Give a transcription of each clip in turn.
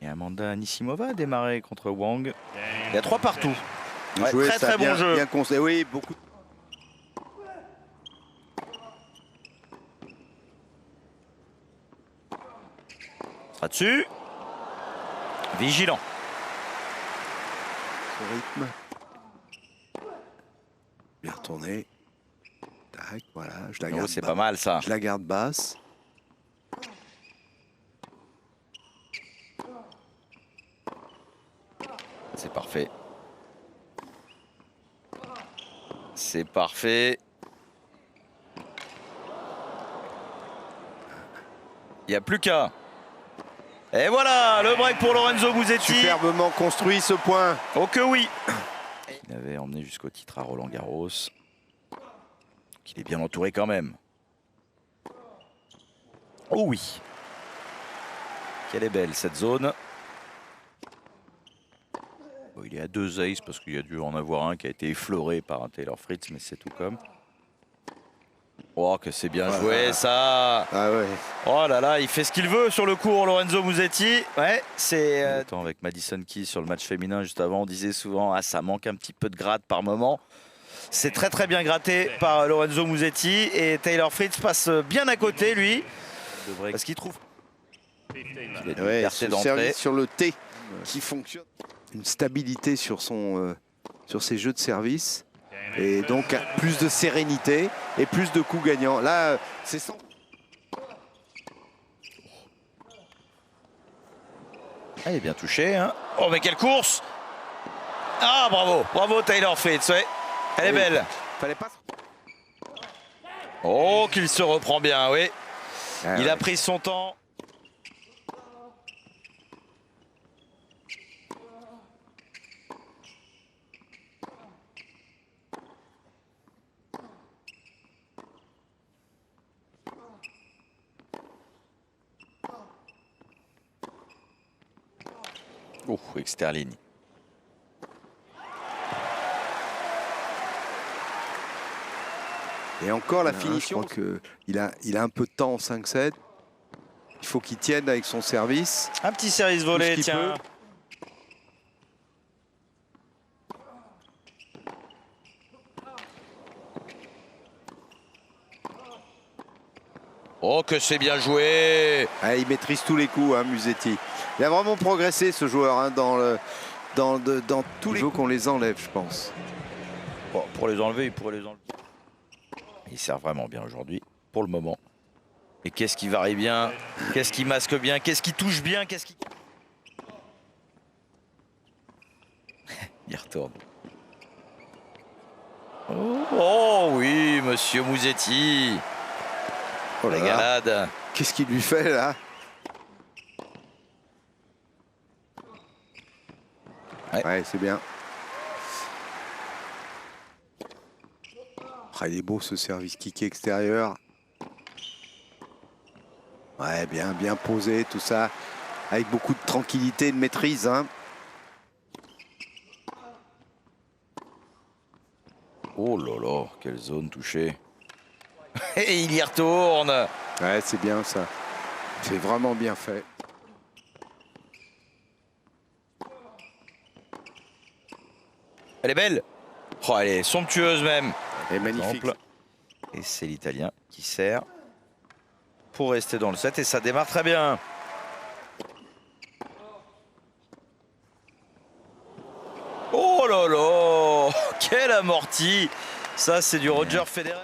Et Amanda Anisimova a démarré contre Wang. Il y a 3 partout. Ouais, Joué, très très bon jeu. Bien conseillé, oui, beaucoup. Sera dessus. Vigilant. Ce rythme. Bien retourné. Tac, voilà, je la garde. C'est pas mal ça. Je la garde basse. C'est parfait. C'est parfait. Il n'y a plus qu'à. Et voilà, le break pour Lorenzo Musetti. Superbement construit ce point. Oh que oui. Il avait emmené jusqu'au titre à Roland Garros. Il est bien entouré quand même. Oh oui. Quelle est belle cette zone. Bon, il est à 2 aces parce qu'il y a dû en avoir un qui a été effleuré par un Taylor Fritz, mais c'est tout comme. Oh que c'est bien joué ça. Ah ouais. Oh là là, il fait ce qu'il veut sur le court, Lorenzo Musetti. Ouais, c'est... Avec Madison Keys sur le match féminin juste avant, on disait souvent, ah ça manque un petit peu de gratte par moment. C'est très très bien gratté par Lorenzo Musetti et Taylor Fritz passe bien à côté lui. Parce qu'il trouve... Ouais, ce service sur le T qui fonctionne. Une stabilité sur ses jeux de service. Et donc plus de sérénité et plus de coups gagnants. Là, c'est sans... Elle est bien touchée. Hein. Oh mais quelle course! Ah bravo, bravo Taylor Fritz. Ouais. Elle est belle. Fallait pas... Oh qu'il se reprend bien, oui. Ah, il ouais. a pris son temps. Oh, externe. Et encore la finition. Je crois qu'il a un peu de temps en 5-7. Il faut qu'il tienne avec son service. Un petit service volé, tiens. Oh, que c'est bien joué. Ah, il maîtrise tous les coups, hein, Musetti. Il a vraiment progressé, ce joueur, hein, dans tous les jeux qu'on les enlève, je pense. Bon, pour les enlever, il pourrait les enlever. Il sert vraiment bien aujourd'hui, pour le moment. Et qu'est-ce qui varie bien? Qu'est-ce qui masque bien? Qu'est-ce qui touche bien? Qu'est-ce qui... Il retourne. Oh oui, monsieur Musetti. Oh la galade. Qu'est-ce qu'il lui fait là? Ouais, c'est bien. Ah, il est beau ce service kické extérieur. Ouais, bien posé, tout ça. Avec beaucoup de tranquillité et de maîtrise. Hein. Oh là là, quelle zone touchée. Et il y retourne. Ouais, c'est bien ça. C'est vraiment bien fait. Elle est belle. Oh, elle est somptueuse même. Elle est magnifique. Et c'est l'Italien qui sert pour rester dans le set. Et ça démarre très bien. Oh là là. Quelle amortie. Ça, c'est du Roger Federer.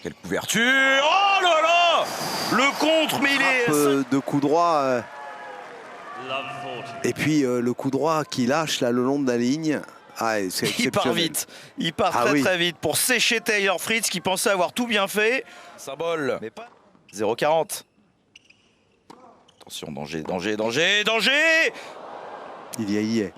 Quelle couverture! Oh là là! Le contre, mais il est... de coup droit. Et puis le coup droit qui lâche là le long de la ligne. Ah, il part vite. Il part très vite pour sécher Taylor Fritz qui pensait avoir tout bien fait. Symbole. Mais pas. 0,40. Attention, danger, danger, danger, danger! Il y est.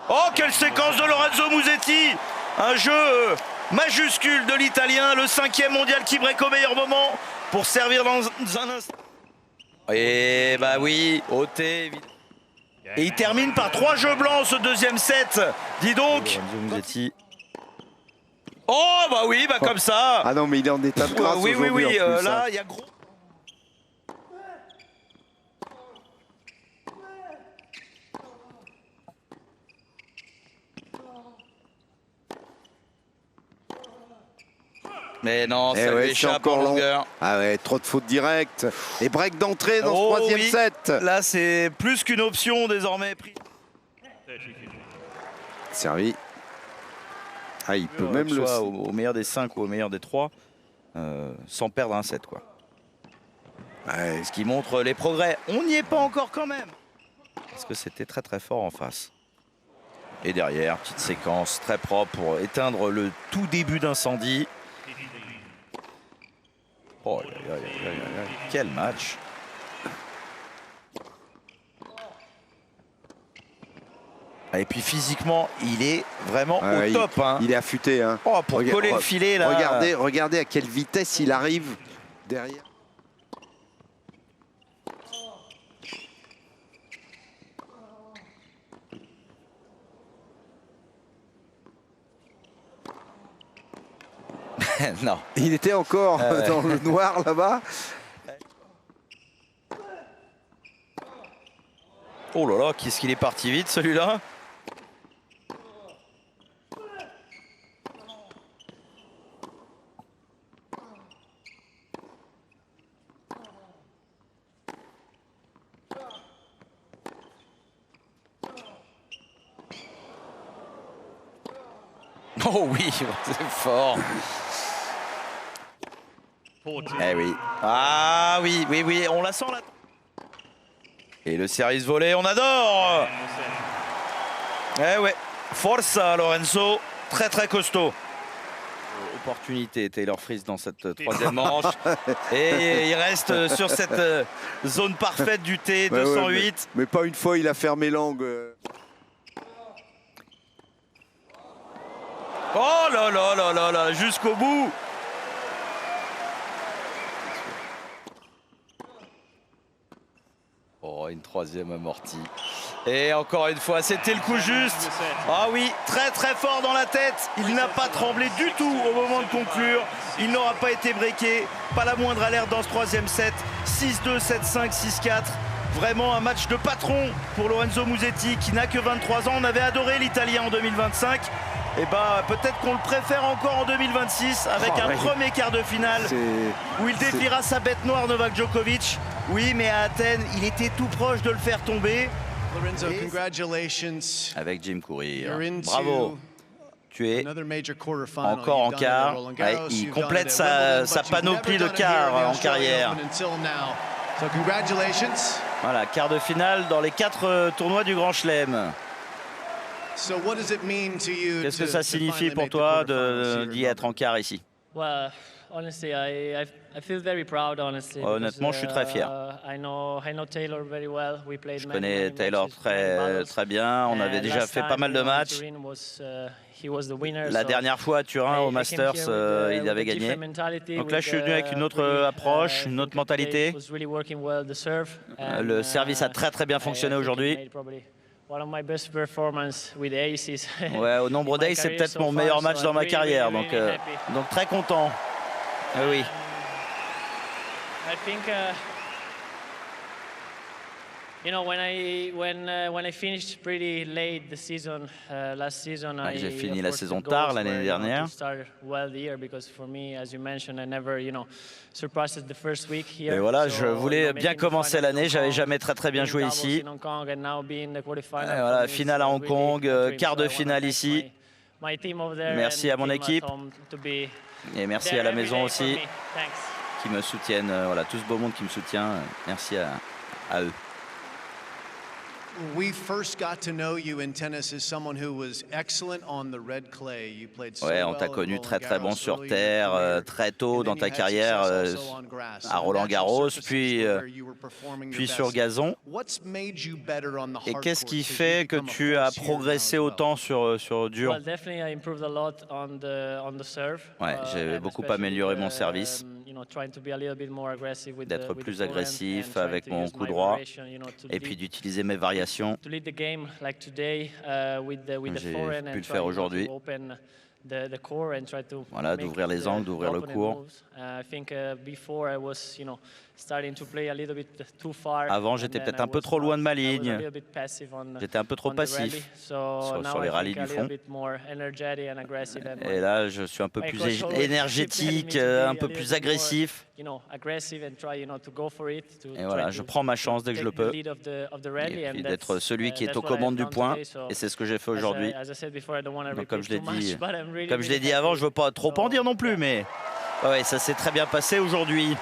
Oh, quelle séquence de Lorenzo Musetti! Un jeu majuscule de l'Italien, le 5e mondial qui break au meilleur moment pour servir dans un instant. Et bah oui, ôté. Et il termine par 3 jeux blancs ce deuxième set. Dis donc. Oh bah oui, bah comme ça. Ah non, mais il est en état de grâce aujourd'hui. Oui, en plus, là il y a gros. Mais non, ça lui échappe en longueur. Ah ouais, trop de fautes directes. Et break d'entrée dans ce troisième set. Là, c'est plus qu'une option désormais. Servi. Ah, il peut même le... Soit au meilleur des 5 ou au meilleur des 3, sans perdre un set, quoi. Ouais. Ce qui montre les progrès. On n'y est pas encore quand même. Parce que c'était très très fort en face. Et derrière, petite séquence très propre pour éteindre le tout début d'incendie. Oh, quel match! Et puis physiquement, il est vraiment au top. Il est affûté. Hein. Oh, pour coller le filet là. Regardez à quelle vitesse il arrive derrière. Non. Il était encore dans le noir là-bas. Oh là là, qu'est-ce qu'il est parti vite celui-là. Oh oui, c'est fort. Eh oui. Ah oui, on la sent là. Et le service volé, on adore. Eh ouais, forza Lorenzo, très très costaud. Opportunité Taylor Fritz dans cette troisième manche. Et il reste sur cette zone parfaite du T, 208. Ouais, mais pas une fois il a fermé l'angle. Oh là là là là là, jusqu'au bout. Oh, une troisième amortie. Et encore une fois, c'était le coup juste. Ah oui, très très fort dans la tête. Il n'a pas tremblé du tout au moment de conclure. Il n'aura pas été breaké. Pas la moindre alerte dans ce troisième set. 6-2, 7-5, 6-4. Vraiment un match de patron pour Lorenzo Musetti qui n'a que 23 ans. On avait adoré l'Italien en 2025. Et bah peut-être qu'on le préfère encore en 2026 avec un premier quart de finale où il défiera sa bête noire Novak Djokovic. Oui, mais à Athènes, il était tout proche de le faire tomber. Lorenzo, congratulations. Avec Jim Courier. Bravo. Tu es encore en quart. Ouais, il complète sa panoplie de quarts en carrière. Voilà, quart de finale dans les 4 tournois du Grand Chelem. Qu'est-ce que ça signifie pour toi d'y être en quart ici? Honnêtement, je suis très fier. Je connais Taylor très bien. On avait déjà fait pas mal de matchs. La dernière fois à Turin, au Masters, il avait gagné. Donc là, je suis venu avec une autre approche, une autre mentalité. Le service a très bien fonctionné aujourd'hui. Ouais, au nombre d'aces, c'est peut-être mon meilleur match dans ma carrière, donc très content. Oui. J'ai fini la saison tard l'année dernière. Et voilà, je voulais bien commencer l'année. J'avais jamais très bien joué ici. Et voilà, finale à Hong Kong, quart de finale ici. Merci à mon équipe. Et merci à la maison aussi qui me soutiennent. Voilà, tout ce beau monde qui me soutient. Merci à eux. We first got to know you in tennis as someone who was excellent on the red clay. You played so ouais, on t'a connu très bon sur terre, très tôt dans ta carrière à Roland-Garros, puis sur gazon. Et qu'est-ce qui fait que tu as progressé autant sur dur? Ouais, j'ai beaucoup amélioré mon service. d'être plus agressif avec mon coup droit et puis d'utiliser mes variations. J'ai pu le faire aujourd'hui. Voilà, d'ouvrir les angles, d'ouvrir le court. Avant, j'étais peut-être un peu trop loin de ma ligne. J'étais un peu trop passif sur les rallyes du fond. Et là, je suis un peu plus énergétique, un peu plus agressif. Et voilà, je prends ma chance dès que je le peux. Et puis d'être celui qui est aux commandes du point. Et c'est ce que j'ai fait aujourd'hui. Donc, comme je l'ai dit avant, je ne veux pas trop en dire non plus, mais ouais, ça s'est très bien passé aujourd'hui.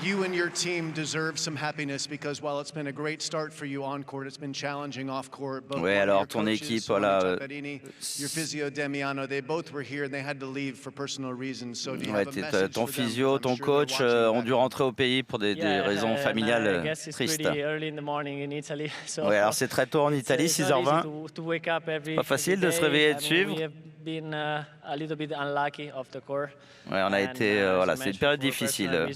You and your team deserve some happiness because while it's been a great start for you on court, it's been challenging off court. Oui, alors ton équipe, voilà. Your physio Damiano, they both were here and they had to leave for personal reasons. So do you have a message ton physio, ton coach ont dû rentrer au pays pour des raisons familiales tristes. Oui, alors c'est très tôt en Italie, 6h20. Pas facile de se réveiller et de suivre. Ouais, on a été, voilà, c'est une période difficile.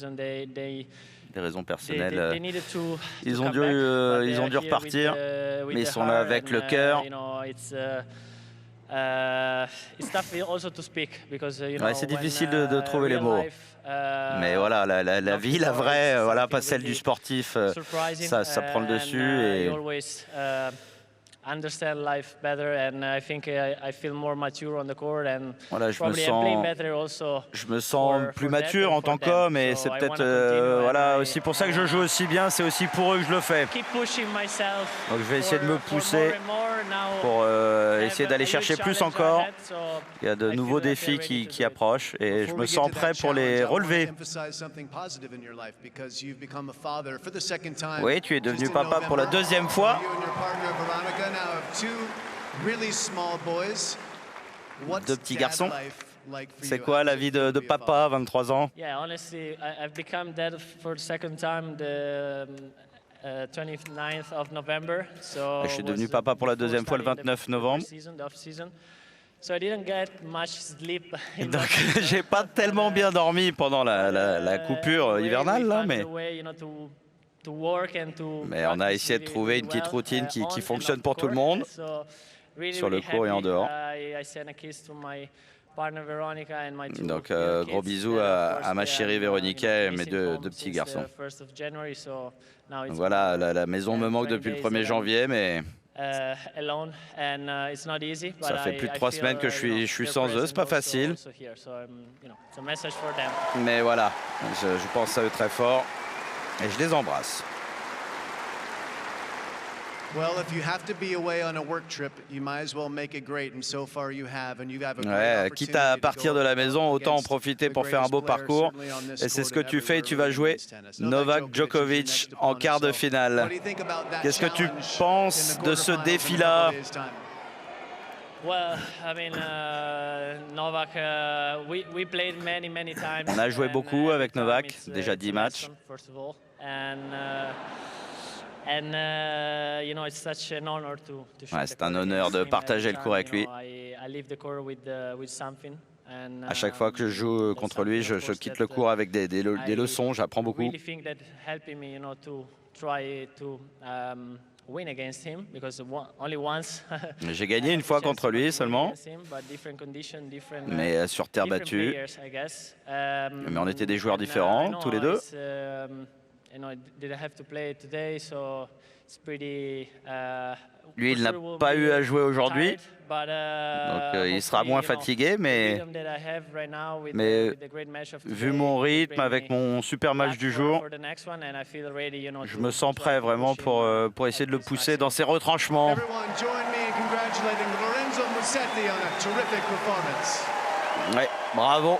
Des raisons personnelles. Ils ont dû repartir, mais ils sont là avec le cœur. Ouais, c'est difficile de trouver les mots. Mais voilà, la vie, la vraie, voilà, pas celle du sportif, ça prend le dessus. Et voilà, je me sens plus mature en tant qu'homme et c'est peut-être voilà, aussi pour ça que je joue aussi bien, c'est aussi pour eux que je le fais. Donc je vais essayer de me pousser pour essayer d'aller chercher plus encore. Il y a de nouveaux défis qui approchent et je me sens prêt pour les relever. Oui, tu es devenu papa pour la deuxième fois. Deux petits garçons. C'est quoi la vie de papa à 23 ans? Je suis devenu papa pour la deuxième fois le 29 novembre. Donc j'ai pas tellement bien dormi pendant la coupure hivernale là, mais on a essayé de trouver une petite routine qui fonctionne pour tout le monde, sur le court et en dehors. Donc gros bisous à ma chérie Véronica et mes deux petits garçons. Donc, voilà, la maison me manque depuis le 1er janvier, mais ça fait plus de 3 semaines que je suis sans eux, c'est pas facile. Mais voilà, je pense à eux très fort. Et je les embrasse. Ouais, quitte à partir de la maison, autant en profiter pour faire un beau parcours. Et c'est ce que tu fais. Tu vas jouer Novak Djokovic en quart de finale. Qu'est-ce que tu penses de ce défi-là? On a joué beaucoup avec Novak, déjà 10 matchs. Ouais, c'est un honneur de partager le court avec lui. À chaque fois que je joue contre lui, je quitte le court avec des leçons, j'apprends beaucoup. J'ai gagné une fois contre lui seulement, mais sur terre battue. Mais on était des joueurs différents, tous les deux. Lui, il n'a pas eu à jouer aujourd'hui, donc il sera moins fatigué, mais vu mon rythme avec mon super match du jour, je me sens prêt vraiment pour essayer de le pousser dans ses retranchements. Ouais, bravo.